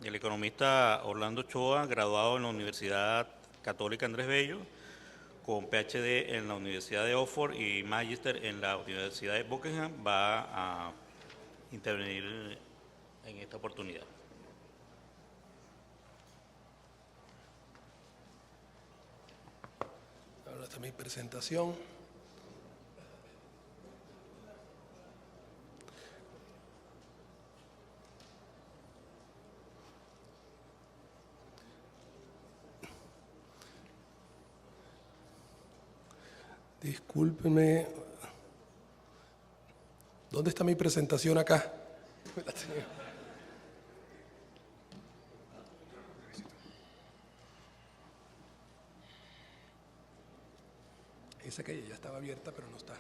El economista Orlando Ochoa, graduado en la Universidad Católica Andrés Bello, con PhD en la Universidad de Oxford y Magister en la Universidad de Buckingham, va a intervenir en esta oportunidad. Ahora está mi presentación. Discúlpenme. ¿Dónde está mi presentación acá? Esa calle ya estaba abierta, pero no está.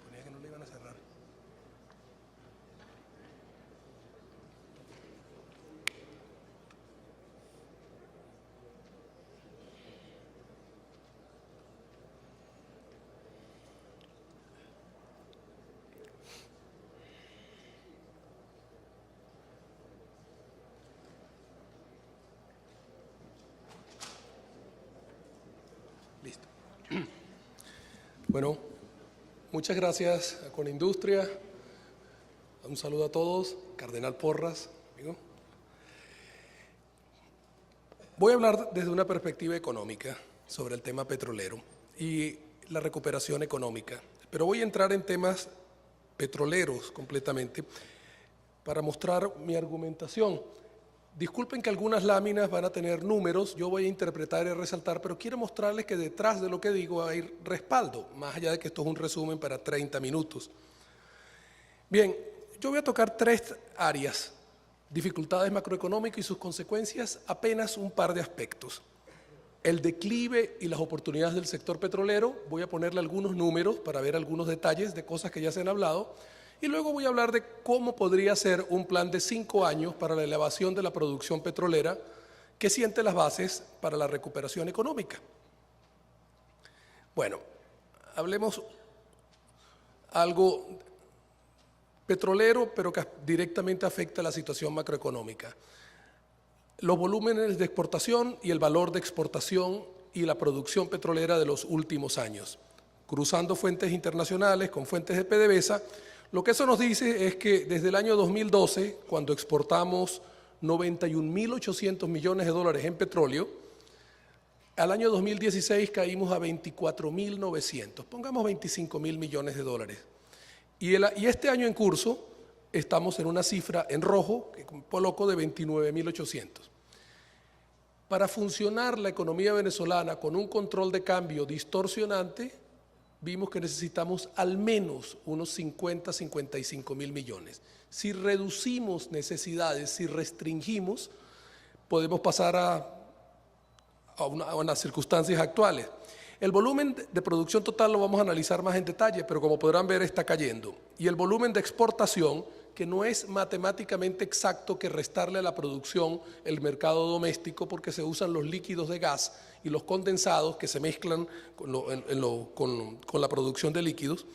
Ponía que no le iban a cerrar. Listo. Bueno, muchas gracias a Conindustria. Un saludo a todos. Cardenal Porras, amigo. Voy a hablar desde una perspectiva económica sobre el tema petrolero y la recuperación económica, pero voy a entrar en temas petroleros completamente para mostrar mi argumentación. Disculpen que algunas láminas van a tener números, yo voy a interpretar y resaltar, pero quiero mostrarles que detrás de lo que digo hay respaldo, más allá de que esto es un resumen para 30 minutos. Bien, yo voy a tocar tres áreas: dificultades macroeconómicas y sus consecuencias, apenas un par de aspectos. El declive y las oportunidades del sector petrolero, voy a ponerle algunos números para ver algunos detalles de cosas que ya se han hablado, y luego voy a hablar de cómo podría ser un plan de 5 años para la elevación de la producción petrolera que siente las bases para la recuperación económica. Bueno, hablemos algo petrolero, pero que directamente afecta la situación macroeconómica. Los volúmenes de exportación y el valor de exportación y la producción petrolera de los últimos años. Cruzando fuentes internacionales con fuentes de PDVSA, lo que eso nos dice es que desde el año 2012, cuando exportamos 91.800 millones de dólares en petróleo, al año 2016 caímos a 24.900, pongamos 25.000 millones de dólares. Y este año en curso estamos en una cifra en rojo, que coloco, de 29.800. Para funcionar la economía venezolana con un control de cambio distorsionante, vimos que necesitamos al menos unos 55 mil millones. Si reducimos necesidades, si restringimos, podemos pasar a unas circunstancias actuales. El volumen de producción total lo vamos a analizar más en detalle, pero como podrán ver está cayendo. Y el volumen de exportación, que no es matemáticamente exacto que restarle a la producción el mercado doméstico, porque se usan los líquidos de gas y los condensados que se mezclan con la producción de líquidos.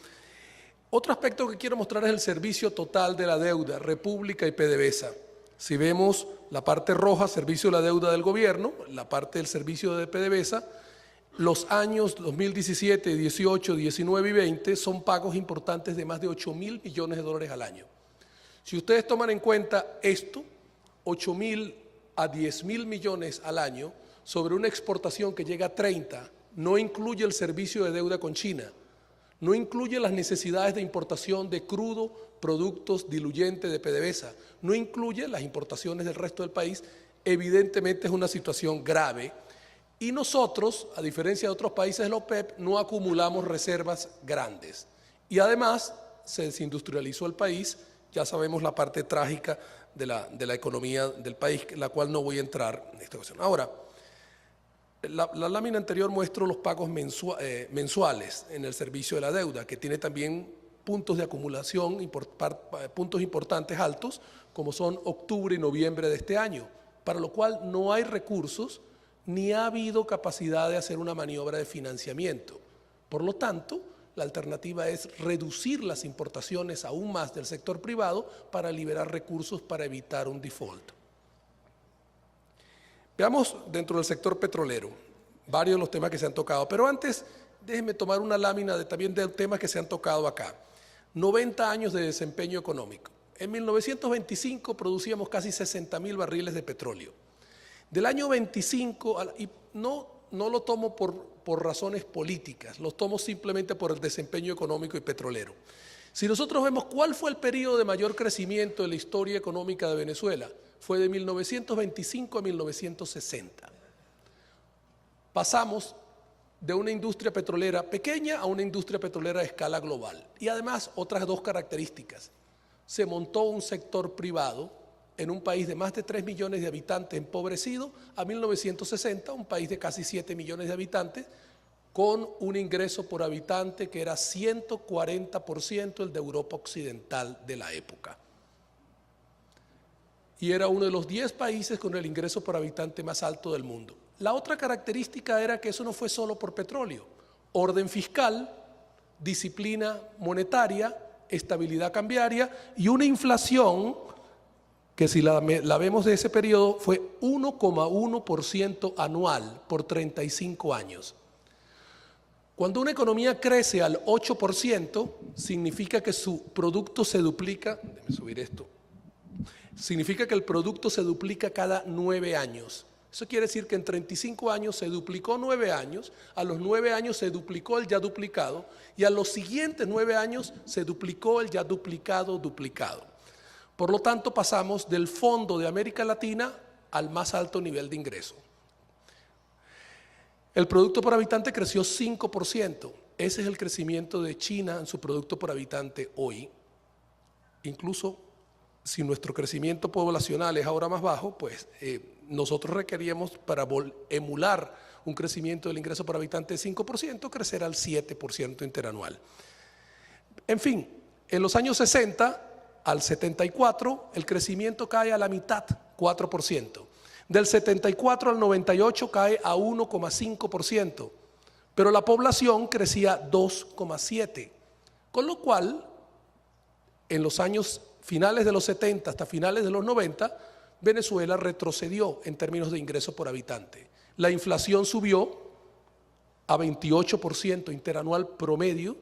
Otro aspecto que quiero mostrar es el servicio total de la deuda, República y PDVSA. Si vemos la parte roja, servicio de la deuda del gobierno, la parte del servicio de PDVSA, los años 2017, 18, 19 y 20 son pagos importantes de más de 8.000 millones de dólares al año. Si ustedes toman en cuenta esto, 8.000 a 10.000 millones al año sobre una exportación que llega a 30, no incluye el servicio de deuda con China, no incluye las necesidades de importación de crudo, productos diluyentes de PDVSA, no incluye las importaciones del resto del país, evidentemente es una situación grave. Y nosotros, a diferencia de otros países de la OPEP, no acumulamos reservas grandes. Y además se desindustrializó el país. Ya sabemos la parte trágica de la economía del país, en la cual no voy a entrar en esta ocasión. Ahora, la lámina anterior muestro los pagos mensuales en el servicio de la deuda, que tiene también puntos de acumulación, puntos importantes altos, como son octubre y noviembre de este año, para lo cual no hay recursos ni ha habido capacidad de hacer una maniobra de financiamiento. Por lo tanto, La alternativa es reducir las importaciones aún más del sector privado para liberar recursos para evitar un default. Veamos dentro del sector petrolero varios de los temas que se han tocado, pero antes déjenme tomar una lámina también de temas que se han tocado acá. 90 años de desempeño económico. En 1925 producíamos casi 60.000 barriles de petróleo. Del año 25, y no lo tomo por razones políticas, lo tomo simplemente por el desempeño económico y petrolero. Si nosotros vemos cuál fue el periodo de mayor crecimiento de la historia económica de Venezuela, fue de 1925 a 1960. Pasamos de una industria petrolera pequeña a una industria petrolera a escala global. Y además otras dos características. Se montó un sector privado en un país de más de 3 millones de habitantes empobrecido a 1960, un país de casi 7 millones de habitantes, con un ingreso por habitante que era 140% el de Europa Occidental de la época. Y era uno de los 10 países con el ingreso por habitante más alto del mundo. La otra característica era que eso no fue solo por petróleo. Orden fiscal, disciplina monetaria, estabilidad cambiaria y una inflación que si la vemos de ese periodo fue 1,1% anual por 35 años. Cuando una economía crece al 8%, significa que su producto se duplica, déjame subir esto, significa que el producto se duplica cada 9 años. Eso quiere decir que en 35 años se duplicó 9 años, a los 9 años se duplicó el ya duplicado y a los siguientes 9 años se duplicó el ya duplicado. Por lo tanto, pasamos del fondo de América Latina al más alto nivel de ingreso. El producto por habitante creció 5%. Ese es el crecimiento de China en su producto por habitante hoy. Incluso si nuestro crecimiento poblacional es ahora más bajo, pues nosotros requeríamos para emular un crecimiento del ingreso por habitante de 5%, crecer al 7% interanual. En fin, en los años 60 al 74 el crecimiento cae a la mitad, 4%. Del 74 al 98 cae a 1,5%, pero la población crecía 2,7%, con lo cual en los años finales de los 70 hasta finales de los 90, Venezuela retrocedió en términos de ingreso por habitante. La inflación subió a 28% interanual promedio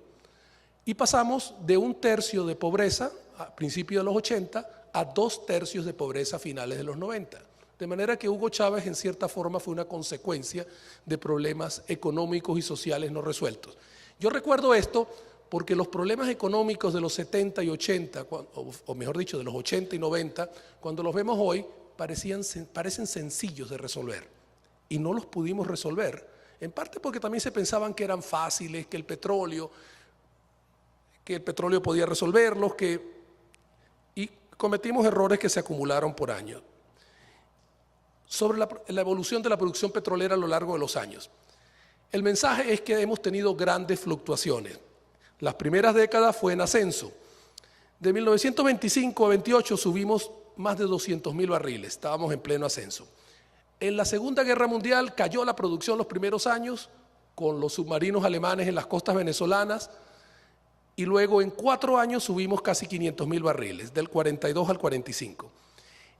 y pasamos de 1/3 de pobreza a principios de los 80 a 2/3 de pobreza a finales de los 90. De manera que Hugo Chávez en cierta forma fue una consecuencia de problemas económicos y sociales no resueltos. Yo recuerdo esto porque los problemas económicos de los 70 y 80, o mejor dicho, de los 80 y 90, cuando los vemos hoy, parecen sencillos de resolver. Y no los pudimos resolver, en parte porque también se pensaban que eran fáciles, que el petróleo podía resolverlos, y cometimos errores que se acumularon por años. Sobre la evolución de la producción petrolera a lo largo de los años. El mensaje es que hemos tenido grandes fluctuaciones. Las primeras décadas fue en ascenso. De 1925 a 28 subimos más de 200.000 barriles, estábamos en pleno ascenso. En la Segunda Guerra Mundial cayó la producción los primeros años con los submarinos alemanes en las costas venezolanas y luego en 4 años subimos casi 500.000 barriles, del 42 al 45.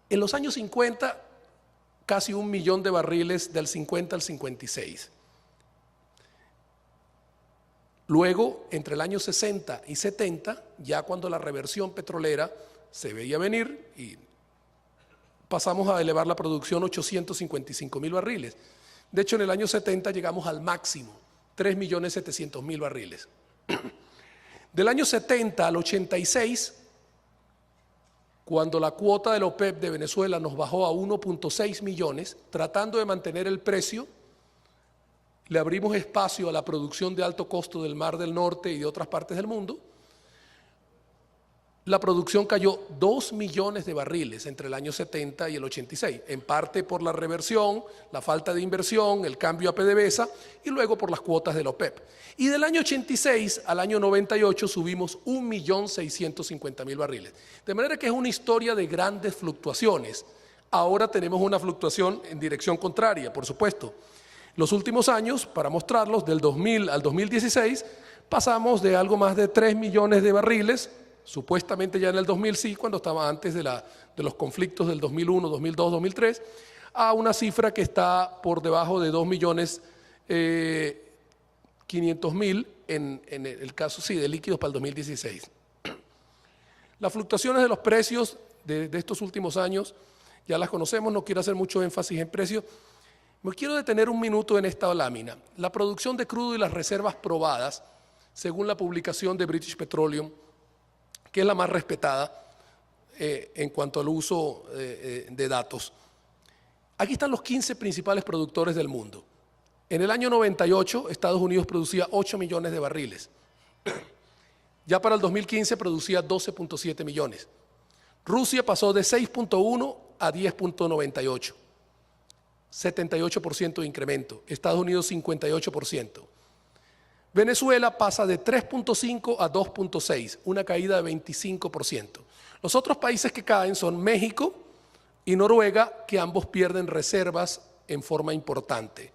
En los años 50, casi 1 millón de barriles del 50 al 56. Luego, entre el año 60 y 70, ya cuando la reversión petrolera se veía venir y pasamos a elevar la producción a 855.000 barriles. De hecho, en el año 70 llegamos al máximo, 3.700.000 barriles. Del año 70 al 86, cuando la cuota de la OPEP de Venezuela nos bajó a 1,6 millones, tratando de mantener el precio, le abrimos espacio a la producción de alto costo del Mar del Norte y de otras partes del mundo. La producción cayó 2 millones de barriles entre el año 70 y el 86, en parte por la reversión, la falta de inversión, el cambio a PDVSA y luego por las cuotas de la OPEP. Y del año 86 al año 98 subimos 1.650.000 barriles. De manera que es una historia de grandes fluctuaciones. Ahora tenemos una fluctuación en dirección contraria, por supuesto. Los últimos años, para mostrarlos, del 2000 al 2016, pasamos de algo más de 3 millones de barriles, supuestamente ya en el 2000 sí, cuando estaba antes de los conflictos del 2001, 2002, 2003, a una cifra que está por debajo de 2.500.000 en el caso, sí, de líquidos para el 2016. Las fluctuaciones de los precios de estos últimos años ya las conocemos, no quiero hacer mucho énfasis en precios. Me quiero detener un minuto en esta lámina. La producción de crudo y las reservas probadas, según la publicación de British Petroleum, que es la más respetada en cuanto al uso de datos. Aquí están los 15 principales productores del mundo. En el año 98, Estados Unidos producía 8 millones de barriles. Ya para el 2015 producía 12.7 millones. Rusia pasó de 6.1 a 10.98. 78% de incremento. Estados Unidos 58%. Venezuela pasa de 3.5 a 2.6, una caída de 25%. Los otros países que caen son México y Noruega, que ambos pierden reservas en forma importante.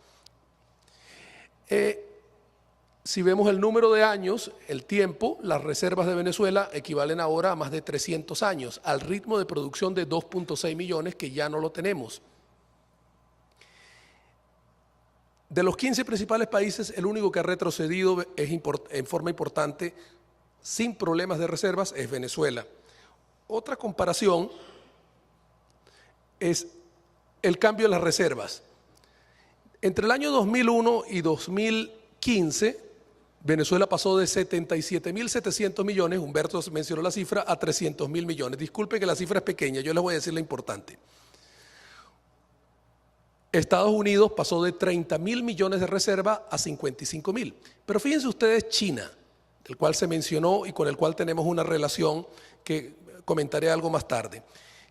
Si vemos el número de años, el tiempo, las reservas de Venezuela equivalen ahora a más de 300 años, al ritmo de producción de 2.6 millones que ya no lo tenemos. De los 15 principales países, el único que ha retrocedido en forma importante, sin problemas de reservas, es Venezuela. Otra comparación es el cambio de las reservas. Entre el año 2001 y 2015, Venezuela pasó de 77.700 millones, Humberto mencionó la cifra, a 300.000 millones. Disculpe que la cifra es pequeña, yo les voy a decir la importante. Estados Unidos pasó de 30.000 millones de reserva a 55.000. Pero fíjense ustedes China, del cual se mencionó y con el cual tenemos una relación que comentaré algo más tarde.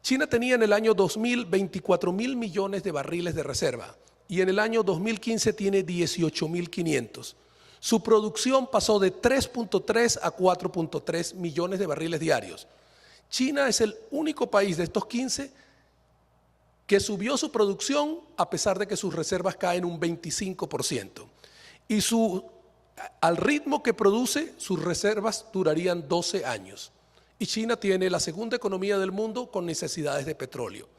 China tenía en el año 2000 24.000 millones de barriles de reserva y en el año 2015 tiene 18.500. Su producción pasó de 3.3 a 4.3 millones de barriles diarios. China es el único país de estos 15 que subió su producción a pesar de que sus reservas caen un 25%. Y al ritmo que produce, sus reservas durarían 12 años. Y China tiene la segunda economía del mundo con necesidades de petróleo.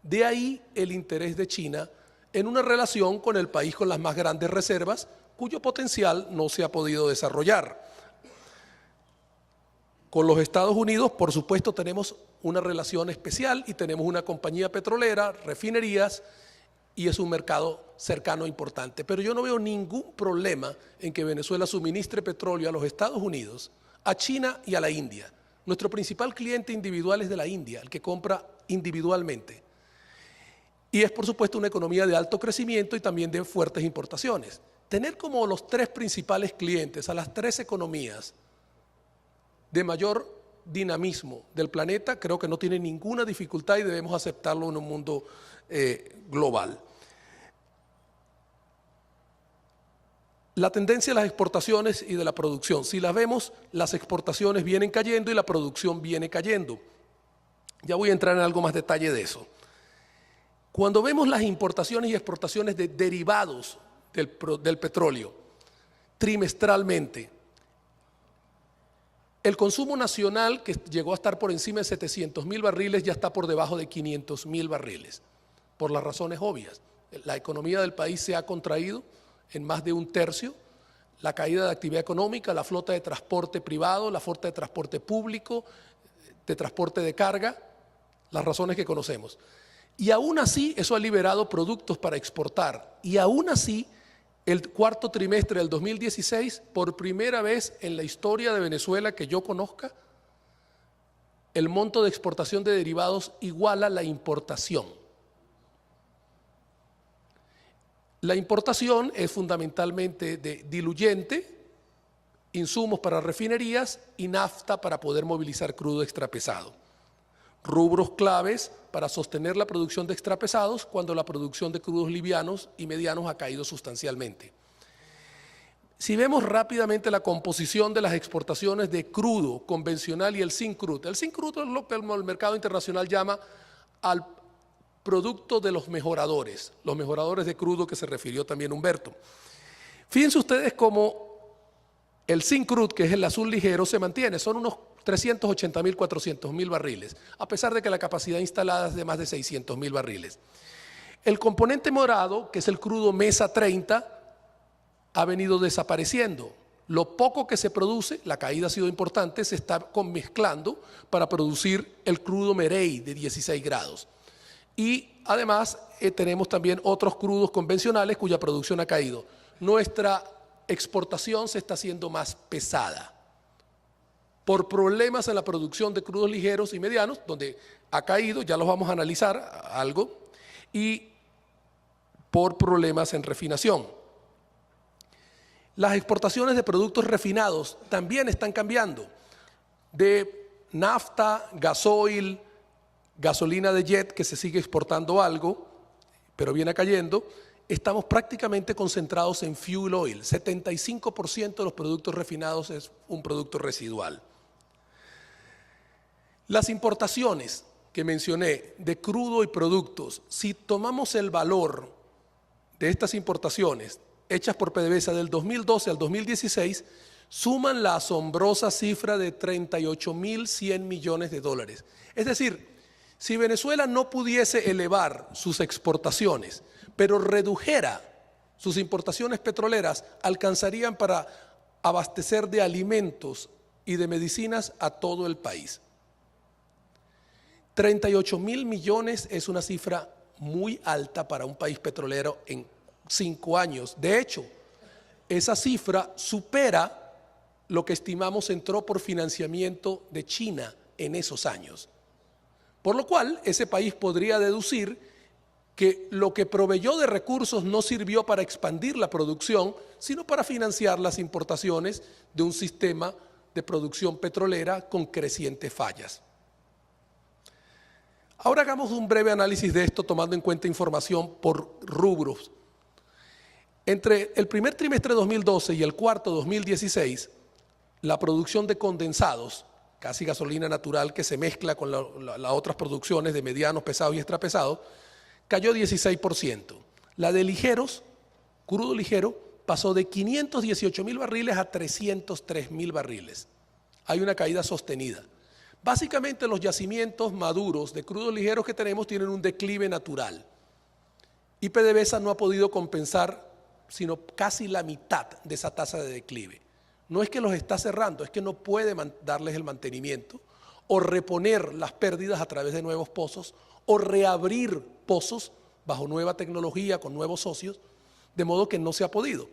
De ahí el interés de China en una relación con el país con las más grandes reservas, cuyo potencial no se ha podido desarrollar. Con los Estados Unidos, por supuesto, tenemos una relación especial y tenemos una compañía petrolera, refinerías, y es un mercado cercano e importante. Pero yo no veo ningún problema en que Venezuela suministre petróleo a los Estados Unidos, a China y a la India. Nuestro principal cliente individual es de la India, el que compra individualmente. Y es, por supuesto, una economía de alto crecimiento y también de fuertes importaciones. Tener como los tres principales clientes a las tres economías de mayor dinamismo del planeta, creo que no tiene ninguna dificultad y debemos aceptarlo en un mundo global. La tendencia de las exportaciones y de la producción, si las vemos, las exportaciones vienen cayendo y la producción viene cayendo. Ya voy a entrar en algo más detalle de eso. Cuando vemos las importaciones y exportaciones de derivados del petróleo trimestralmente, el consumo nacional, que llegó a estar por encima de 700.000 barriles, ya está por debajo de 500.000 barriles, por las razones obvias. La economía del país se ha contraído en más de un tercio, la caída de actividad económica, la flota de transporte privado, la flota de transporte público, de transporte de carga, las razones que conocemos. Y aún así, eso ha liberado productos para exportar. Y aún así, el cuarto trimestre del 2016, por primera vez en la historia de Venezuela que yo conozca, el monto de exportación de derivados iguala la importación. La importación es fundamentalmente de diluyente, insumos para refinerías y nafta para poder movilizar crudo extrapesado. Rubros claves para sostener la producción de extrapesados cuando la producción de crudos livianos y medianos ha caído sustancialmente. Si vemos rápidamente la composición de las exportaciones de crudo convencional y el syncrude es lo que el mercado internacional llama al producto de los mejoradores de crudo que se refirió también Humberto. Fíjense ustedes cómo El Syncrude, que es el azul ligero, se mantiene, son unos 380.000, 400.000 barriles, a pesar de que la capacidad instalada es de más de 600.000 barriles. El componente morado, que es el crudo Mesa 30, ha venido desapareciendo. Lo poco que se produce, la caída ha sido importante, se está mezclando para producir el crudo Merey de 16 grados. Y además tenemos también otros crudos convencionales cuya producción ha caído. Nuestra exportación se está haciendo más pesada por problemas en la producción de crudos ligeros y medianos, donde ha caído, ya los vamos a analizar algo, y por problemas en refinación. Las exportaciones de productos refinados también están cambiando, de nafta, gasoil, gasolina de jet, que se sigue exportando algo, pero viene cayendo. Estamos prácticamente concentrados en fuel oil. 75% de los productos refinados es un producto residual. Las importaciones que mencioné de crudo y productos, si tomamos el valor de estas importaciones hechas por PDVSA del 2012 al 2016, suman la asombrosa cifra de 38.100 millones de dólares. Es decir, si Venezuela no pudiese elevar sus exportaciones, pero redujera sus importaciones petroleras, alcanzarían para abastecer de alimentos y de medicinas a todo el país. 38.000 millones es una cifra muy alta para un país petrolero en 5 años. De hecho, esa cifra supera lo que estimamos entró por financiamiento de China en esos años. Por lo cual, ese país podría deducir que lo que proveyó de recursos no sirvió para expandir la producción, sino para financiar las importaciones de un sistema de producción petrolera con crecientes fallas. Ahora hagamos un breve análisis de esto tomando en cuenta información por rubros. Entre el primer trimestre de 2012 y el cuarto de 2016, la producción de condensados, casi gasolina natural que se mezcla con las otras producciones de medianos, pesados y extrapesados, cayó 16%. La de ligeros, crudo ligero, pasó de 518.000 barriles a 303.000 barriles. Hay una caída sostenida. Básicamente los yacimientos maduros de crudos ligeros que tenemos tienen un declive natural. Y PDVSA no ha podido compensar sino casi la mitad de esa tasa de declive. No es que los está cerrando, es que no puede darles el mantenimiento o reponer las pérdidas a través de nuevos pozos o reabrir pozos bajo nueva tecnología con nuevos socios, de modo que no se ha podido.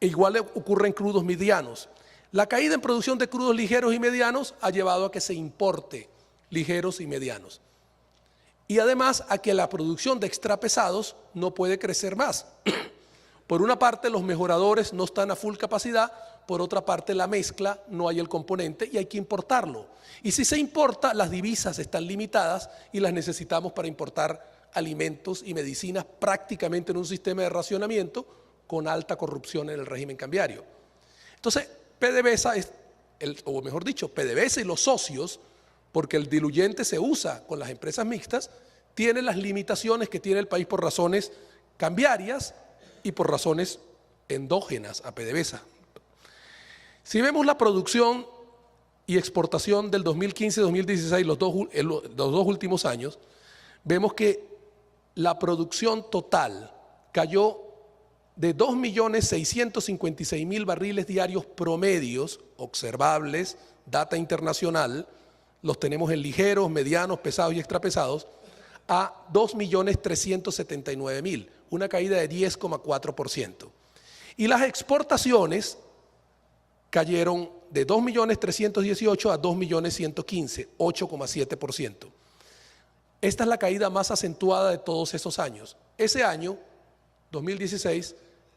E igual ocurre en crudos medianos. La caída en producción de crudos ligeros y medianos ha llevado a que se importe ligeros y medianos. Y además a que la producción de extrapesados no puede crecer más. Por una parte, los mejoradores no están a full capacidad, por otra parte, la mezcla, no hay el componente y hay que importarlo. Y si se importa, las divisas están limitadas y las necesitamos para importar alimentos y medicinas prácticamente en un sistema de racionamiento con alta corrupción en el régimen cambiario. Entonces, PDVSA o mejor dicho, PDVSA y los socios, porque el diluyente se usa con las empresas mixtas, tienen las limitaciones que tiene el país por razones cambiarias y por razones endógenas a PDVSA. Si vemos la producción y exportación del 2015-2016, los dos últimos años, vemos que la producción total cayó de 2.656.000 barriles diarios promedios observables, data internacional, los tenemos en ligeros, medianos, pesados y extrapesados, a 2.379.000, una caída de 10,4%. Y las exportaciones cayeron de 2.318.000 a 2.115.000, 8,7%. Esta es la caída más acentuada de todos esos años. Ese año, 2016,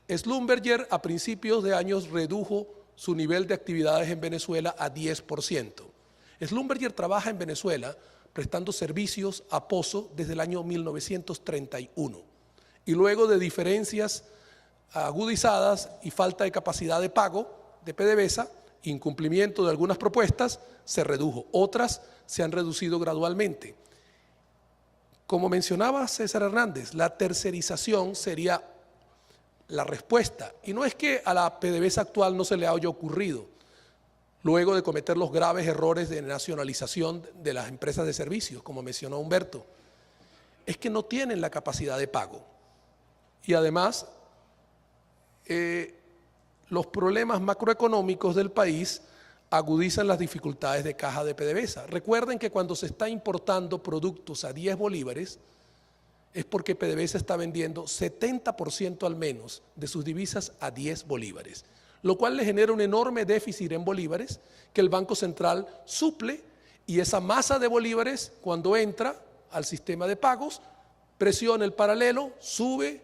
Schlumberger a principios de años redujo su nivel de actividades en Venezuela a 10%. Schlumberger trabaja en Venezuela prestando servicios a Pozo desde el año 1931 y luego de diferencias agudizadas y falta de capacidad de pago de PDVSA, incumplimiento de algunas propuestas, se redujo. Otras se han reducido gradualmente. Como mencionaba César Hernández, la tercerización sería la respuesta. Y no es que a la PDVSA actual no se le haya ocurrido. luego de cometer los graves errores de nacionalización de las empresas de servicios, como mencionó Humberto, es que no tienen la capacidad de pago. Y además, los problemas macroeconómicos del país agudizan las dificultades de caja de PDVSA. Recuerden que cuando se está importando productos a 10 bolívares, es porque PDVSA está vendiendo 70% al menos de sus divisas a 10 bolívares, lo cual le genera un enorme déficit en bolívares que el Banco Central suple, y esa masa de bolívares, cuando entra al sistema de pagos, presiona el paralelo, sube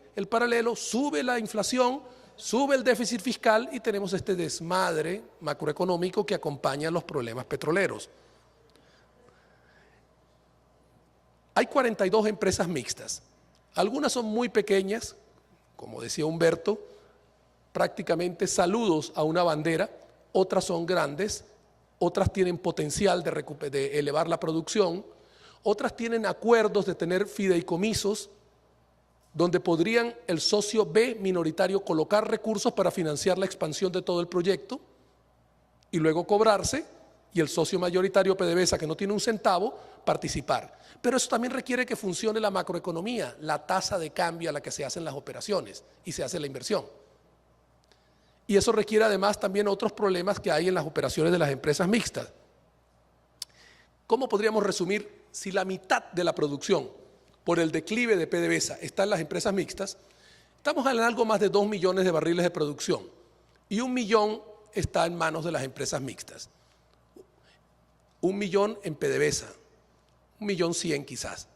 la inflación, sube el déficit fiscal y tenemos este desmadre macroeconómico que acompaña los problemas petroleros. Hay 42 empresas mixtas. Algunas son muy pequeñas, como decía Humberto, prácticamente saludos a una bandera. Otras son grandes, otras tienen potencial de elevar la producción, otras tienen acuerdos de tener fideicomisos donde podrían el socio B minoritario colocar recursos para financiar la expansión de todo el proyecto y luego cobrarse, y el socio mayoritario PDVSA, que no tiene un centavo, participar. Pero eso también requiere que funcione la macroeconomía, la tasa de cambio a la que se hacen las operaciones y se hace la inversión. Y eso requiere además también otros problemas que hay en las operaciones de las empresas mixtas. ¿Cómo podríamos resumir? Si la mitad de la producción por el declive de PDVSA está en las empresas mixtas, estamos en algo más de 2 millones de barriles de producción y 1 millón está en manos de las empresas mixtas. 1 millón en PDVSA, 1.100.000 quizás.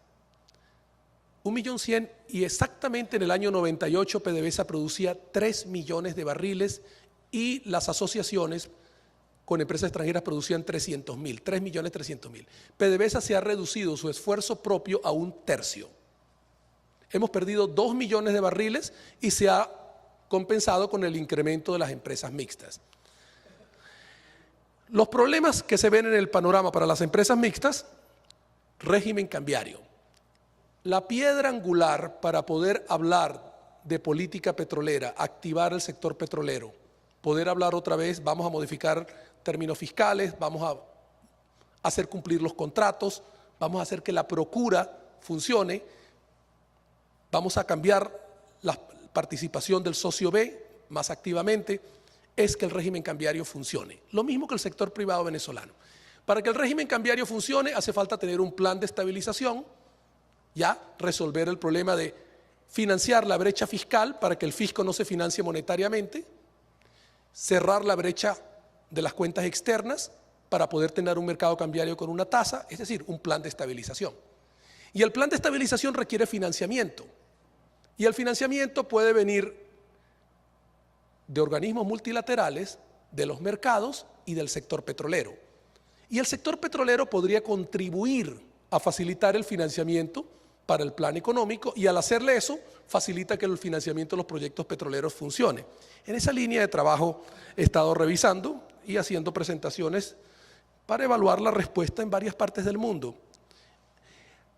1.100.000, y exactamente en el año 98 PDVSA producía 3 millones de barriles y las asociaciones con empresas extranjeras producían 300.000, 3.300.000. PDVSA se ha reducido su esfuerzo propio a 1/3. Hemos perdido 2 millones de barriles y se ha compensado con el incremento de las empresas mixtas. Los problemas que se ven en el panorama para las empresas mixtas: régimen cambiario. La piedra angular para poder hablar de política petrolera, activar el sector petrolero, poder hablar otra vez, vamos a modificar términos fiscales, vamos a hacer cumplir los contratos, vamos a hacer que la procura funcione, vamos a cambiar la participación del socio B más activamente, es que el régimen cambiario funcione. Lo mismo que el sector privado venezolano. Para que el régimen cambiario funcione hace falta tener un plan de estabilización, ya resolver el problema de financiar la brecha fiscal para que el fisco no se financie monetariamente, cerrar la brecha de las cuentas externas para poder tener un mercado cambiario con una tasa, es decir, un plan de estabilización. Y el plan de estabilización requiere financiamiento. Y el financiamiento puede venir de organismos multilaterales, de los mercados y del sector petrolero. Y el sector petrolero podría contribuir a facilitar el financiamiento para el plan económico, y al hacerle eso, facilita que el financiamiento de los proyectos petroleros funcione. En esa línea de trabajo he estado revisando y haciendo presentaciones para evaluar la respuesta en varias partes del mundo.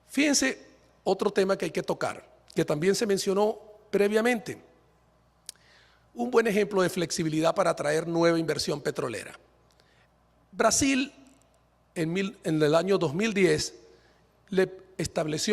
Fíjense, otro tema que hay que tocar, que también se mencionó previamente. Un buen ejemplo de flexibilidad para atraer nueva inversión petrolera. Brasil, en el año 2010, le estableció